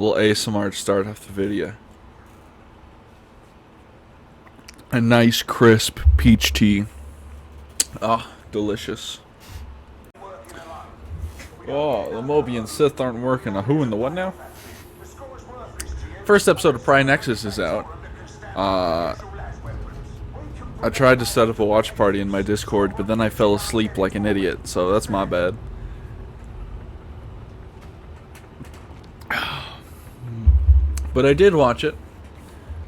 Little ASMR to start off the video. A nice crisp peach tea. Ah, delicious. Oh, the Mobian Sith aren't working. A who and the what now? First episode of Pride Nexus is out. I tried to set up a watch party in my Discord, but then I fell asleep like an idiot, so that's my bad. But I did watch it,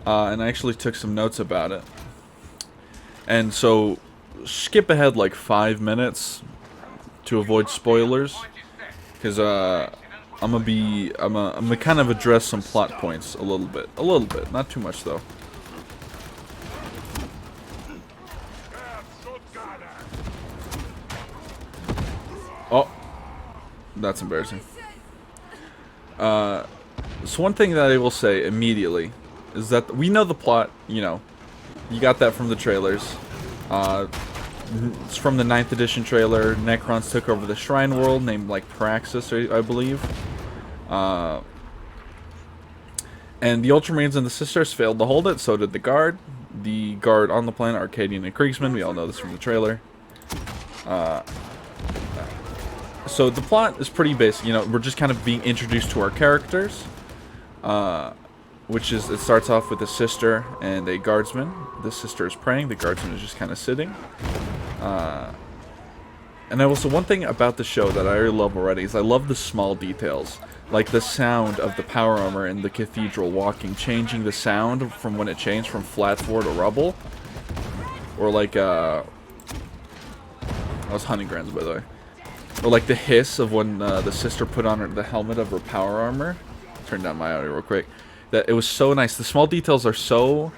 and I actually took some notes about it. And so, skip ahead like 5 minutes to avoid spoilers, because I'm gonna kind of address some plot points a little bit, not too much though. Oh, that's embarrassing. So one thing that I will say immediately is that we know the plot, you know. You got that from the trailers. It's from the 9th edition trailer. Necrons took over the Shrine World, named like Praxis, I believe. And the Ultramarines and the Sisters failed to hold it, so did the Guard. The Guard on the planet, Arcadian and Kriegsman, we all know this from the trailer. So the plot is pretty basic, you know, we're just kind of being introduced to our characters. Which is, it starts off with a sister and a guardsman. The sister is praying, the guardsman is just kind of sitting. And also, one thing about the show that I really love already is I love the small details. Like the sound of the power armor in the cathedral walking, changing the sound from when it changed from flat floor to rubble. Or like, that was Honeygrams, by the way. Or like the hiss of when the sister put on the helmet of her power armor. Turn down my audio real quick. That it was so nice. The small details are so...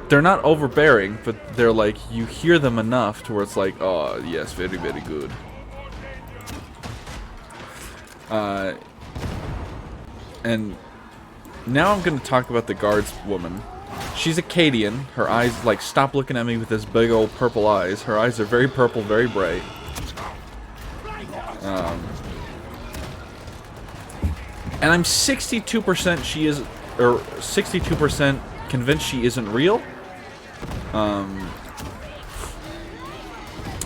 They're not overbearing, but they're like, you hear them enough to where it's like, oh, yes, very, very good. And now I'm going to talk about the guards woman. She's Acadian. Her eyes, like, stop looking at me with this big old purple eyes. Her eyes are very purple, very bright. And I'm 62% she is, or 62% convinced she isn't real.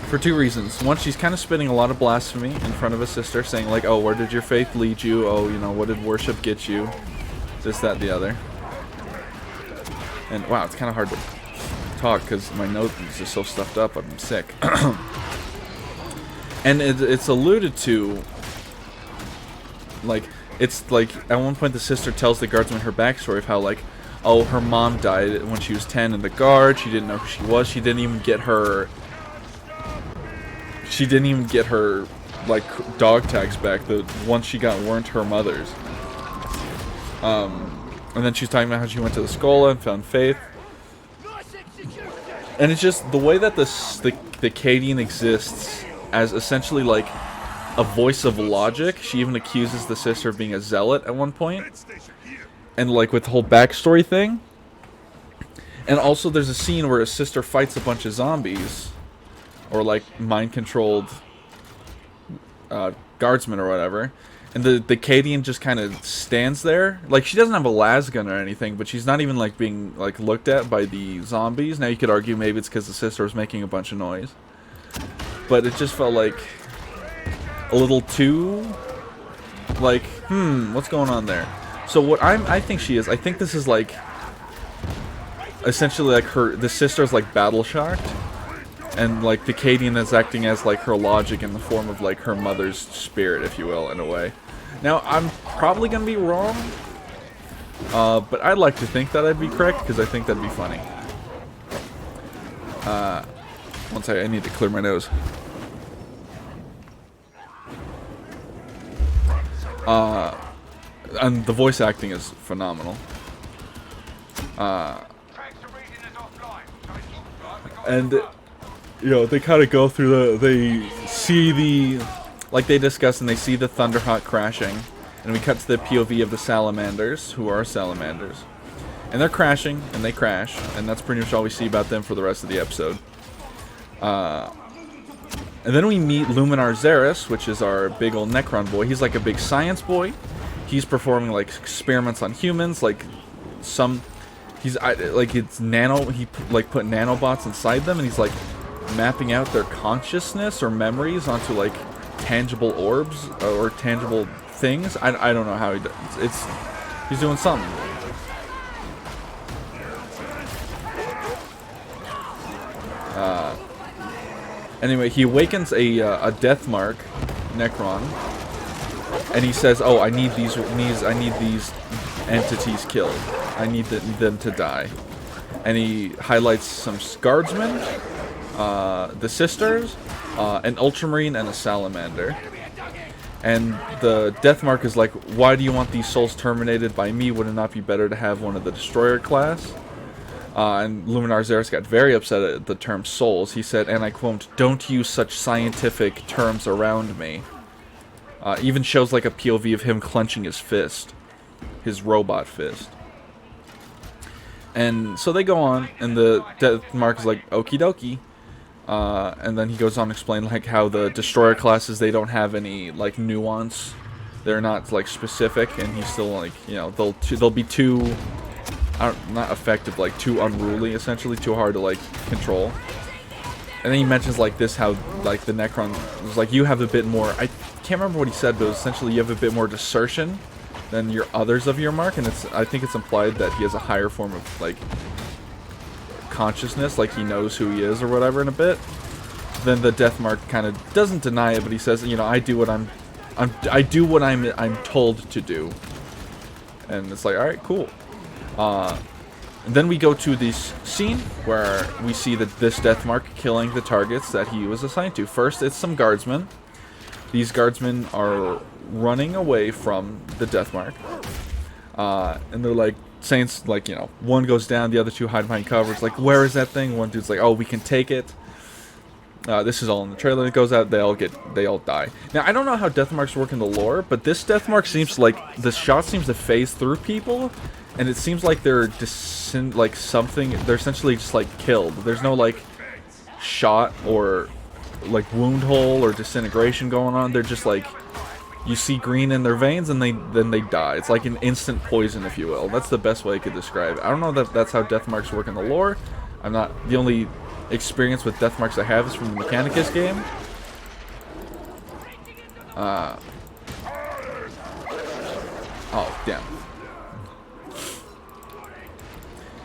For two reasons. One, she's kind of spitting a lot of blasphemy in front of a sister, saying like, oh, where did your faith lead you? Oh, you know, what did worship get you? This, that, the other. And wow, it's kind of hard to talk because my nose is just so stuffed up. I'm sick. And it's alluded to, like, it's like, at one point the sister tells the guardsman her backstory of how, like, oh, her mom died when she was 10 in the guard, she didn't know who she was, she didn't even get her, like, dog tags back, the ones she got weren't her mother's. And then she's talking about how she went to the Schola and found faith. And it's just, the way that the Cadian exists as essentially, like, a voice of logic. She even accuses the sister of being a zealot at one point. And like with the whole backstory thing. And also there's a scene where a sister fights a bunch of zombies. Or like mind-controlled guardsmen or whatever. And the Cadian just kind of stands there. Like, she doesn't have a las gun or anything, but she's not even like being like looked at by the zombies. Now you could argue maybe it's because the sister was making a bunch of noise. But it just felt like a little too, like, what's going on there? So what I think she is, I think this is like, essentially like the sister's like battle shocked, and like the Cadian is acting as like her logic in the form of like her mother's spirit, if you will, in a way. Now I'm probably gonna be wrong, but I'd like to think that I'd be correct because I think that'd be funny. One second, I need to clear my nose. And the voice acting is phenomenal. And, you know, they kind of go through they see the, like they discuss, and they see the Thunderhawk crashing. And we cut to the POV of the Salamanders, who are Salamanders. And they're crashing, and they crash. And that's pretty much all we see about them for the rest of the episode. And then we meet Luminar Xeris, which is our big old Necron boy. He's like a big science boy. he's performing like experiments on humans, like he's like it's nano. He like put nanobots inside them, and he's like mapping out their consciousness or memories onto like tangible orbs or tangible things. I don't know how he does. He's doing something. Anyway, he awakens a death mark Necron, and he says, "Oh, I need these entities killed. I need them to die." And he highlights some guardsmen, the sisters, an ultramarine, and a salamander. And the death mark is like, "Why do you want these souls terminated by me? Would it not be better to have one of the destroyer class?" And Luminar Xeris got very upset at the term souls. He said, and I quote, "Don't use such scientific terms around me." Even shows like a POV of him clenching his fist. His robot fist. And so they go on, and the death mark is like, okie dokie. And then he goes on to explain like how the destroyer classes, they don't have any like nuance. They're not like specific, and he's still like, you know, they'll be too... not effective, like too unruly, essentially, too hard to like control. And then he mentions like this, how like the Necron was like, you have a bit more, I can't remember what he said, but essentially you have a bit more desertion than your others of your mark, and I think it's implied that he has a higher form of like consciousness, like he knows who he is or whatever in a bit. Then the death mark kind of doesn't deny it, but he says, you know, I do what I'm told to do. And it's like, all right, cool. And then we go to this scene where we see that this death mark killing the targets that he was assigned to. First, it's some guardsmen. These guardsmen are running away from the death mark. And they're like saying, like, you know, one goes down, the other two hide behind cover. It's like, where is that thing? One dude's like, oh, we can take it. This is all in the trailer. It goes out, they all die. Now, I don't know how death marks work in the lore, but this death mark seems like the shot seems to phase through people, and it seems like they're they're essentially just like killed. There's no like shot or like wound hole or disintegration going on. They're just like, you see green in their veins, and then they die. It's like an instant poison, if you will. That's the best way I could describe it. I don't know if that's how death marks work in the lore. I'm not the only experience with death marks I have is from the Mechanicus game. Oh, damn.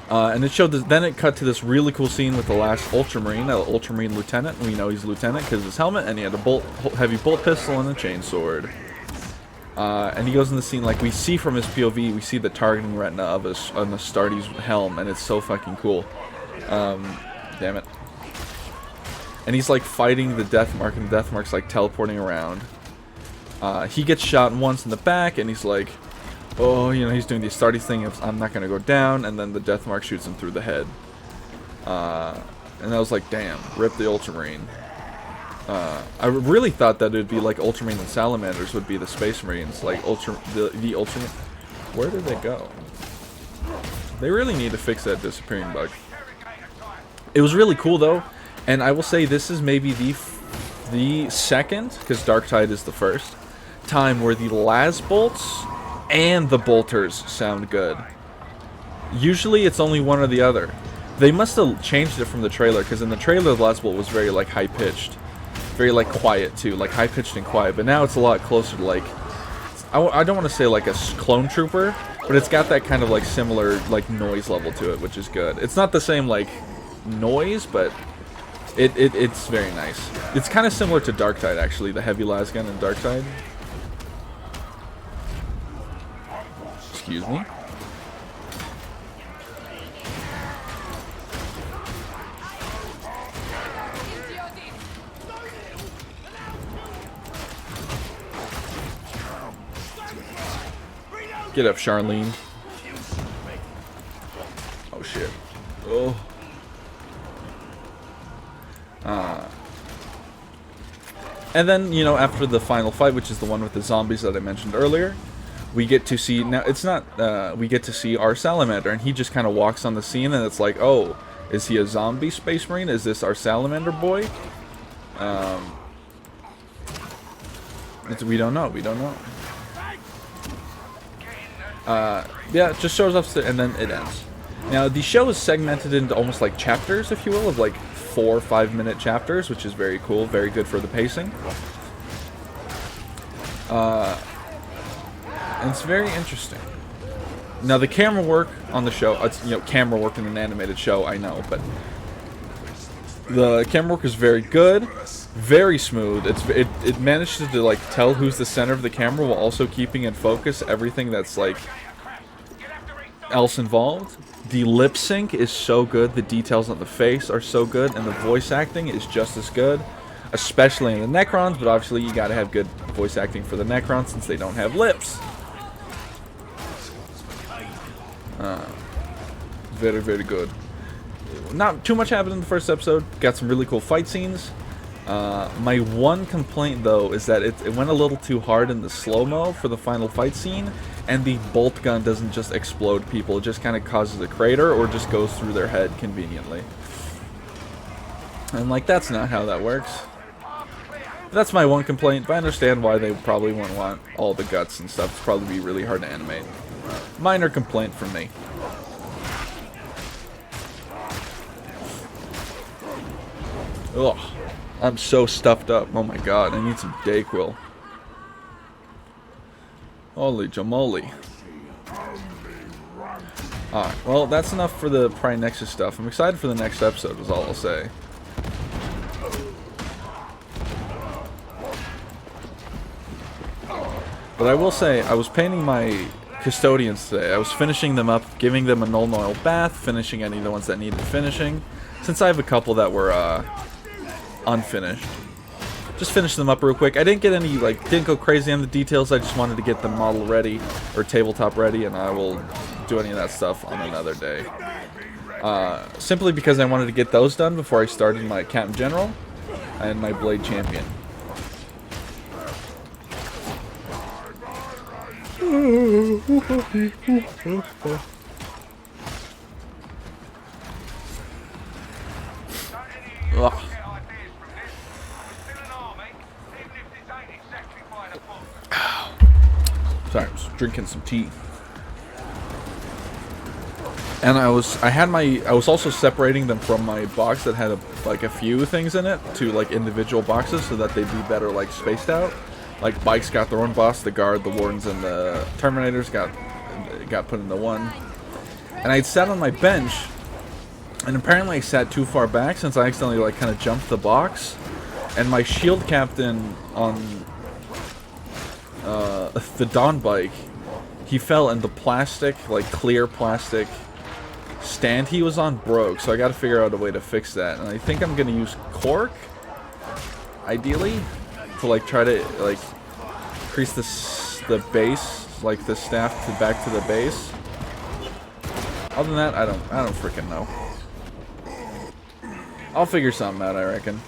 And it showed this, then it cut to this really cool scene with the last Ultramarine, Ultramarine Lieutenant. We know he's Lieutenant because of his helmet, and he had a heavy bolt pistol and a chainsword. And he goes in the scene, like we see from his POV, we see the targeting retina of on Astartes' helm, and it's so fucking cool. Damn it. And he's like fighting the death mark, and the death mark's like teleporting around. He gets shot once in the back, and he's like, oh, you know, he's doing the Astartes thing of, I'm not gonna go down, and then the death mark shoots him through the head. And I was like, damn, rip the Ultramarine. I really thought that it'd be like Ultramarine and Salamanders would be the Space Marines, like the Ultramarine. Where did they go? They really need to fix that disappearing bug. It was really cool though, and I will say this is maybe the second, because Darktide is the first, time where the las bolts and the bolters sound good. Usually it's only one or the other. They must have changed it from the trailer, because in the trailer the las bolt was very like high-pitched. Very like quiet too, like high-pitched and quiet, but now it's a lot closer to like, I don't want to say like a clone trooper, but it's got that kind of like similar like noise level to it, which is good. It's not the same like noise, but it's very nice. It's kind of similar to Darktide actually, the heavy las gun in Darktide. Excuse me. Get up, Charlene. Oh shit. Oh. And then, you know, after the final fight, which is the one with the zombies that I mentioned earlier, we get to see, now it's not, we get to see our Salamander, and he just kind of walks on the scene, and it's like, oh, is he a zombie Space Marine? Is this our Salamander boy? We don't know, Yeah, it just shows up and then it ends. Now, the show is segmented into almost like chapters, if you will, of like 4 or 5 minute chapters, which is very cool, very good for the pacing. And it's very interesting. Now, the camera work on the show, it's, you know, camera work in an animated show, I know, but the camera work is very good, very smooth. It manages to like tell who's the center of the camera while also keeping in focus everything that's like else involved. The lip sync is so good, the details on the face are so good, and the voice acting is just as good, especially in the Necrons, but obviously you gotta have good voice acting for the Necrons since they don't have lips. Very, very good. Not too much happened in the first episode. Got some really cool fight scenes. My one complaint, though, is that it went a little too hard in the slow-mo for the final fight scene, and the bolt gun doesn't just explode people. It just kind of causes a crater or just goes through their head conveniently. And, like, that's not how that works. That's my one complaint, but I understand why they probably wouldn't want all the guts and stuff. It's probably be really hard to animate. Minor complaint from me. Ugh, I'm so stuffed up. Oh my god, I need some Dayquil. Holy jamoli. Alright, well, that's enough for the Prime Nexus stuff. I'm excited for the next episode, is all I'll say. But I will say, I was painting my custodians today. I was finishing them up, giving them a Null Oil bath, finishing any of the ones that needed finishing. Since I have a couple that were, unfinished. Just finish them up real quick. I didn't get any, like, didn't go crazy on the details. I just wanted to get the model ready, or tabletop ready, and I will do any of that stuff on another day. Simply because I wanted to get those done before I started my Captain General and my Blade Champion. Ugh. Sorry, I was drinking some tea. And I was also separating them from my box that had like a few things in it to like individual boxes so that they'd be better like spaced out. Like Bikes got their own box, the Guard, the Wardens, and the Terminators got put into one. And I'd sat on my bench, and apparently I sat too far back since I accidentally like kind of jumped the box, and my Shield Captain on the Dawn Bike, he fell and the plastic, like clear plastic stand he was on broke, so I gotta figure out a way to fix that. And I think I'm gonna use cork, ideally, to like try to like increase the base, like the staff to back to the base. Other than that, I don't freaking know. I'll figure something out, I reckon.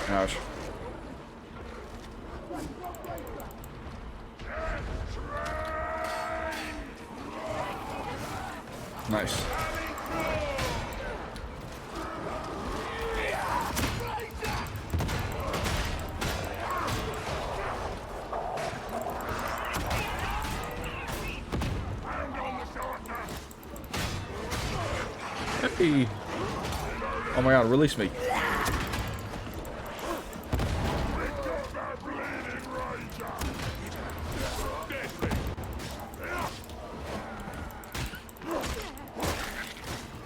Ouch. Nice. Hey. Oh my god, release me.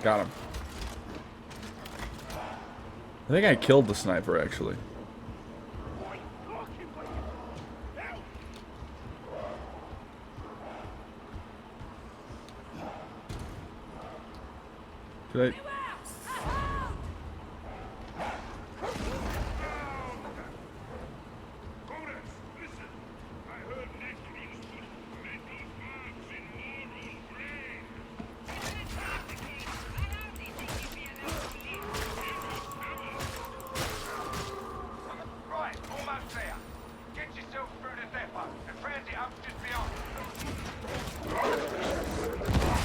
Got him. I think I killed the sniper, actually. Did I...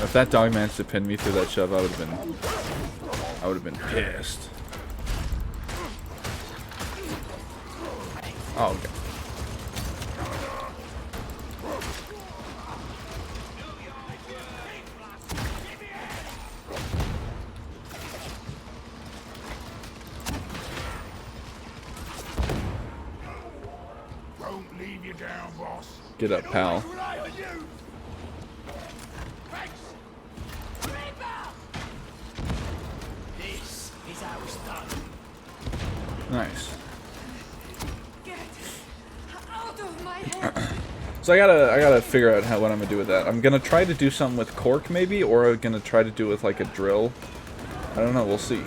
If that dog managed to pin me through that shove, I would have been pissed. Oh, okay. Won't leave you down, boss. Get up, pal. This is how it's done. Nice. Get out of my head. So I gotta figure out what I'm gonna do with that. I'm gonna try to do something with cork maybe, or I'm gonna try to do with like a drill. I don't know. We'll see. I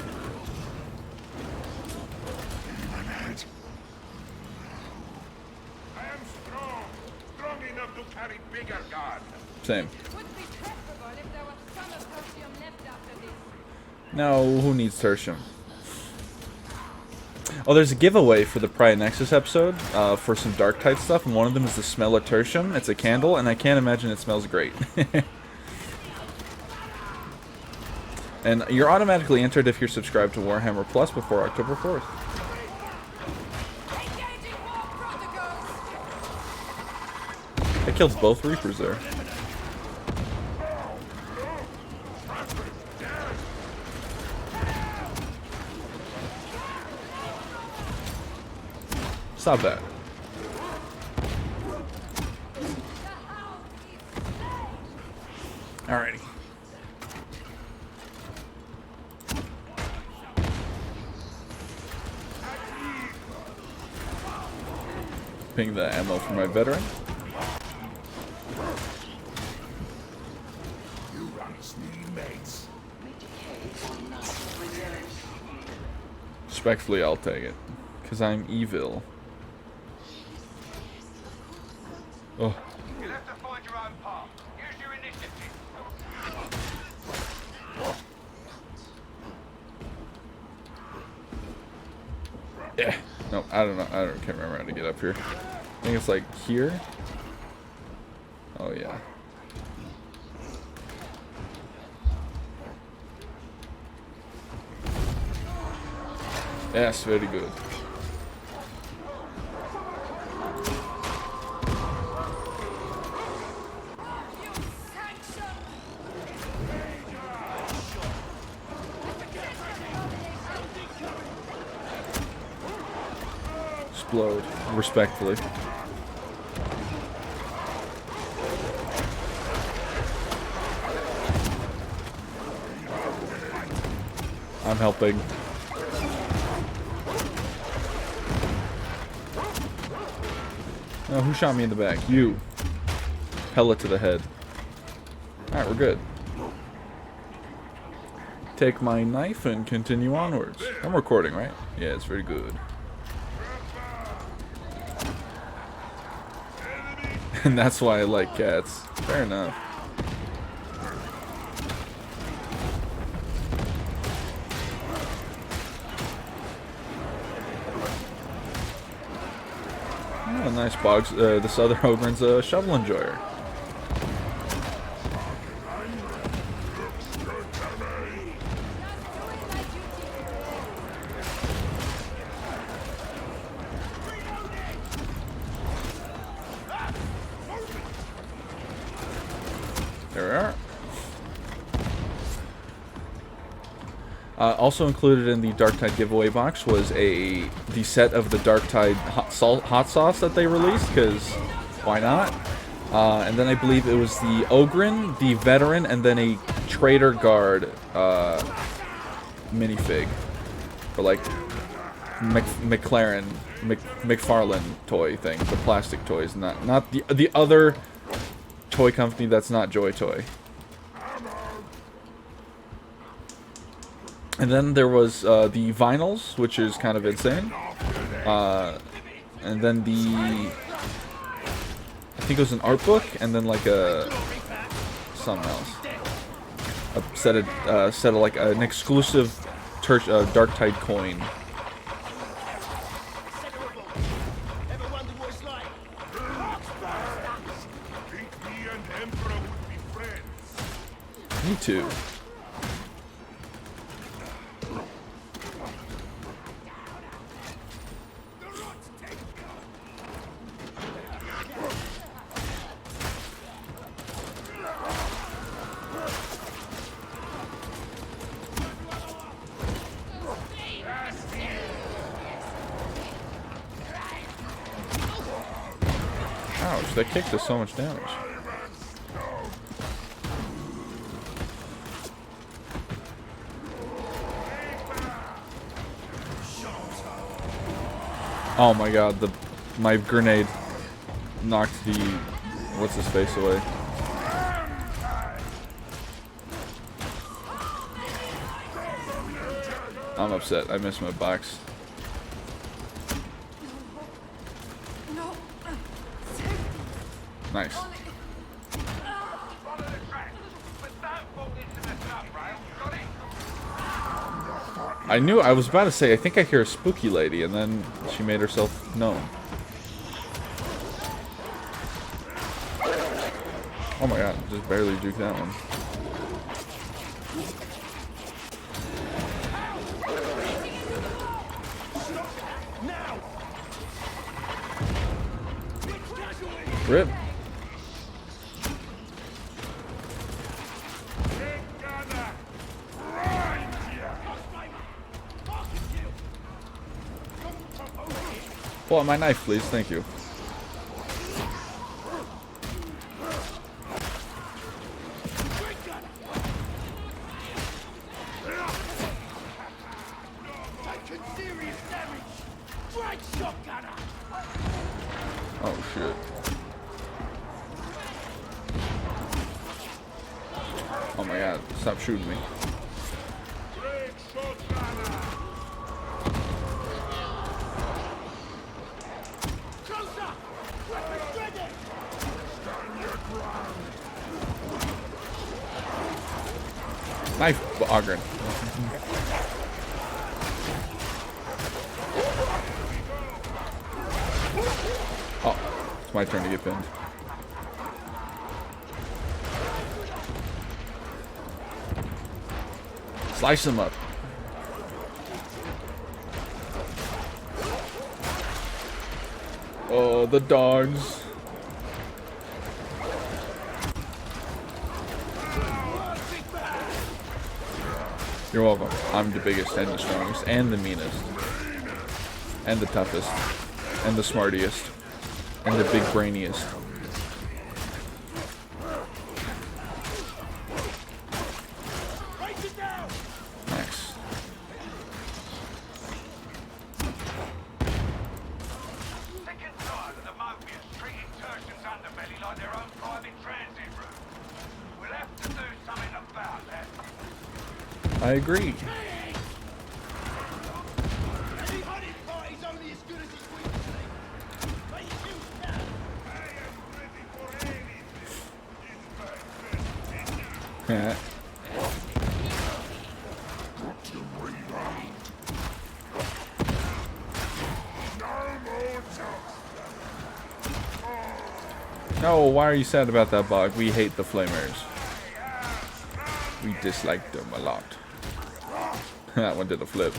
am strong enough to carry bigger guard. Same. Would be preferable if there was some of calcium left after this. No, who needs tertium? Oh, there's a giveaway for the Pride Nexus episode for some Darktide stuff, and one of them is the smell of tertium. It's a candle, and I can't imagine it smells great. And you're automatically entered if you're subscribed to Warhammer Plus before October 4th. Engaging war protocols. I killed both Reapers there. Stop that. Alrighty. Ping the ammo for my veteran. You run sneaky mates. Respectfully, I'll take it. Because I'm evil. Oh. You'll have to find your own path. Use your initiative. Yeah. No, I don't know. Can't remember how to get up here. I think it's like here. Oh yeah. Yes, very good. Explode, respectfully. I'm helping. Oh, who shot me in the back? You. Pellet to the head. Alright, we're good. Take my knife and continue onwards. I'm recording, right? Yeah, it's very good. And that's why I like cats. Fair enough. Oh, nice bogs. This other Ogryn's a shovel enjoyer. There we are. Also included in the Darktide giveaway box was the set of the Darktide hot sauce that they released, because why not? And then I believe it was the Ogryn, the Veteran, and then a Trader Guard minifig for like McFarlane toy thing, the plastic toys, not the other toy company that's not Joy Toy. And then there was the vinyls, which is kind of insane. And then I think it was an art book, and then like something else. A set of like an exclusive Darktide coin. Me too. Ouch, that kick does so much damage. Oh my god, my grenade knocked the what's his face away. I'm upset. I missed my box. Nice. I was about to say, I think I hear a spooky lady, and then she made herself known. Oh my god, just barely juked that one. Rip. Pull out my knife, please. Thank you. Oh, shit. Oh my god, stop shooting me. Knife, Ogryn. Oh, it's my turn to get pinned. Slice him up. Oh, the dogs. You're welcome. I'm the biggest and the strongest and the meanest and the toughest and the smartiest and the big brainiest. Nice. I agree. Yeah. No, why are you sad about that bug? We hate the flamers. We dislike them a lot. That one did a flip.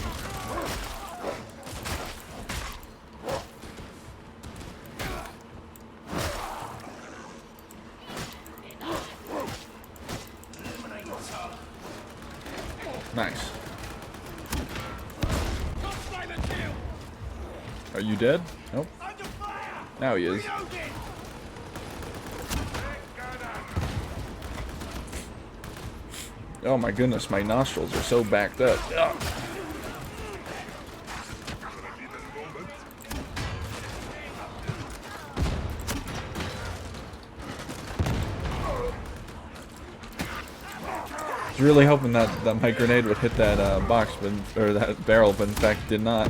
Nice. Are you dead? Nope. Now he is. Oh my goodness, my nostrils are so backed up. Ugh. I was really hoping that my grenade would hit that box, but, or that barrel, but in fact did not.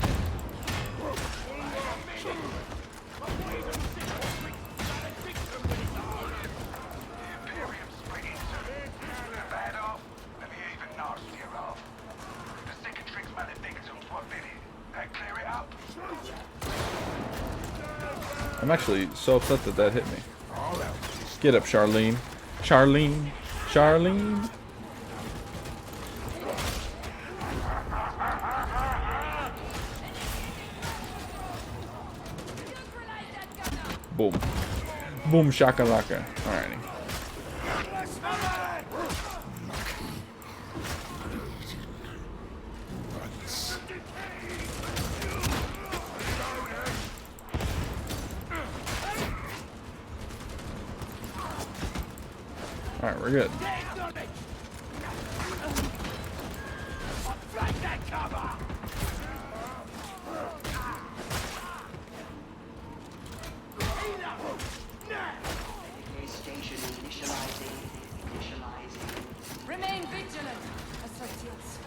I'm actually so upset that that hit me. Get up, Charlene. Charlene. Charlene. Boom. Boom shakalaka. Alrighty. Alright, we're good. Remain vigilant, associates.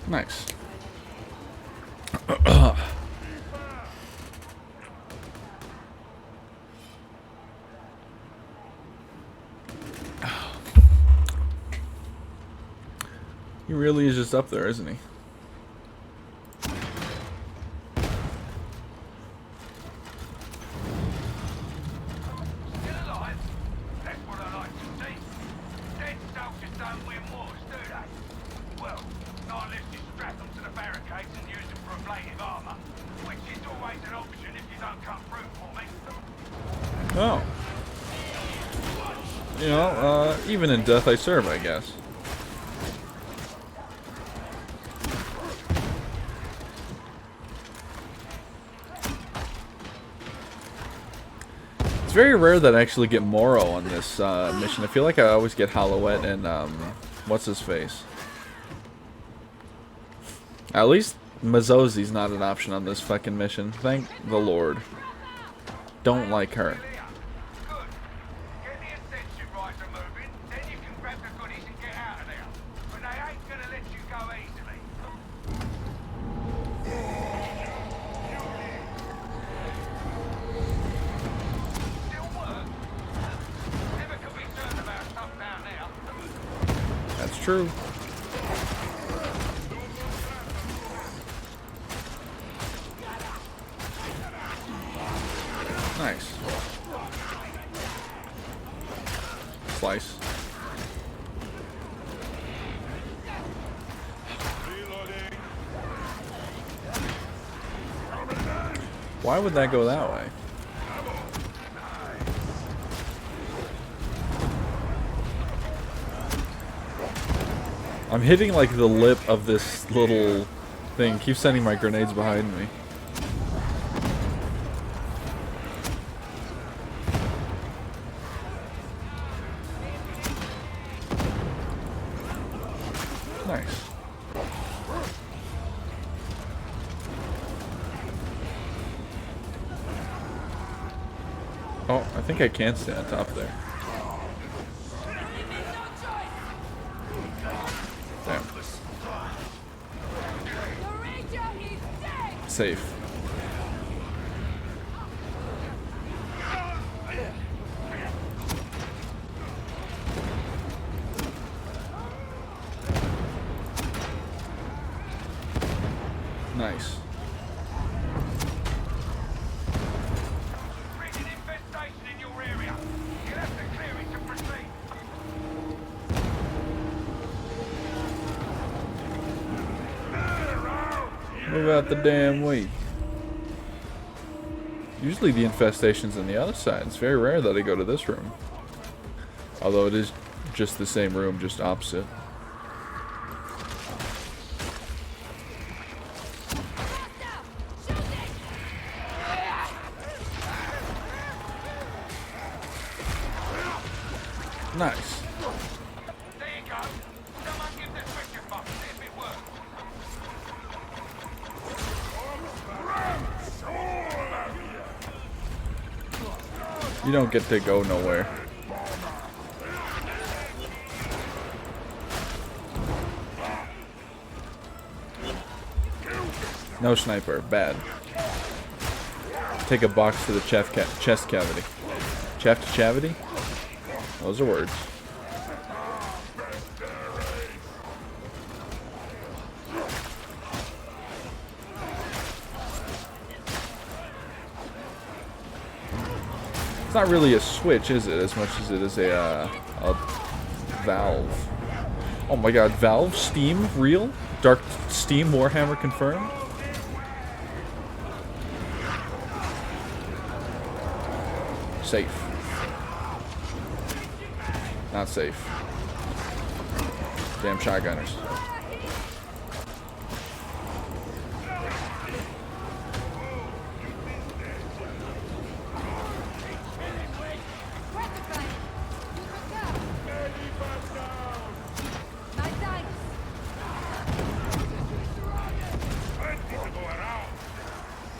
Nice. He really is just up there, isn't he? Oh. You know, even in death I serve, I guess. It's very rare that I actually get Moro on this mission. I feel like I always get Hollowette and, what's his face? At least Mazozi's not an option on this fucking mission. Thank the Lord. Don't like her. That's true. Nice. Slice. Why would that go that way? I'm hitting like the lip of this little thing. Keep sending my grenades behind me. Nice. Oh, I think I can stay on top there. Damn. Safe. Nice. Move out the damn way. Usually the infestation's on the other side. It's very rare that I go to this room. Although it is just the same room, just opposite. Nice. There you go. Someone give the switcher box, see if it works. You don't get to go nowhere. No sniper. Bad. Take a box to the chest cavity. Chest cavity? Those are words. It's not really a switch, is it? As much as it is a valve. Oh my god, Valve? Steam? Real? Dark Steam Warhammer confirmed? Safe. Not safe. Damn shotgunners.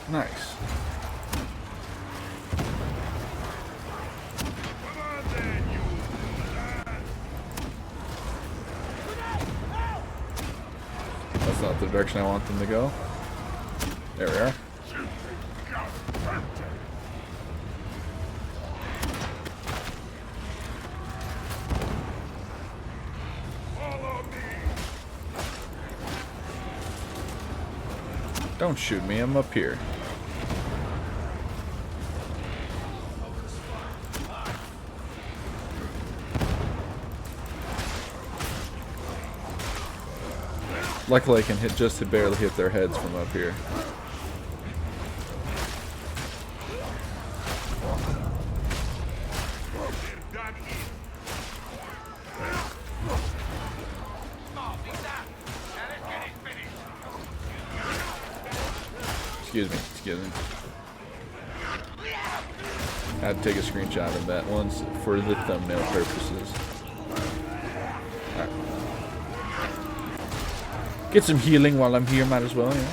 Nice. That's not the direction I want them to go. There we are. Don't shoot me, I'm up here. Luckily I can just barely hit their heads from up here. Excuse me. I had to take a screenshot of that once for the thumbnail purposes. Alright. Get some healing while I'm here, might as well, you know.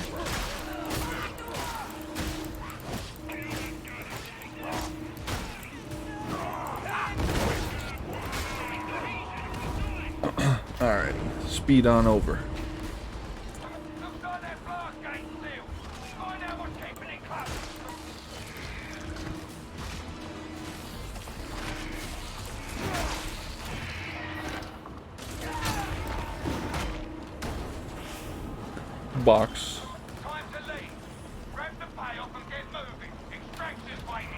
Alright, speed on over. Box. Time to leave. Grab the payoff and get moving. Extractor's waiting.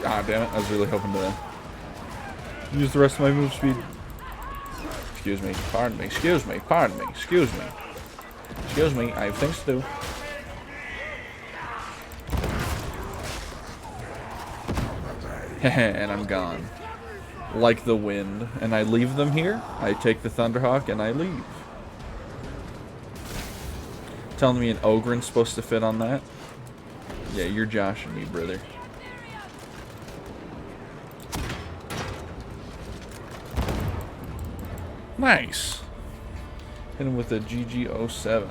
Ah, damn it. I was really hoping to use the rest of my move speed. Excuse me, pardon me, excuse me, pardon me, excuse me. Excuse me, I have things to do. And I'm gone. Like the wind. And I leave them here. I take the Thunderhawk and I leave. Telling me an Ogryn's supposed to fit on that? Yeah, you're joshing me, brother. Nice. Hit him with a GG07.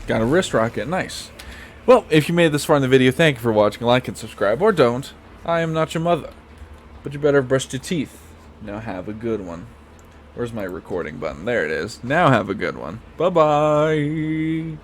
Got a wrist rocket. Nice. Well, if you made it this far in the video, thank you for watching. Like and subscribe, or don't. I am not your mother. But you better have brushed your teeth. Now have a good one. Where's my recording button? There it is. Now have a good one. Bye-bye.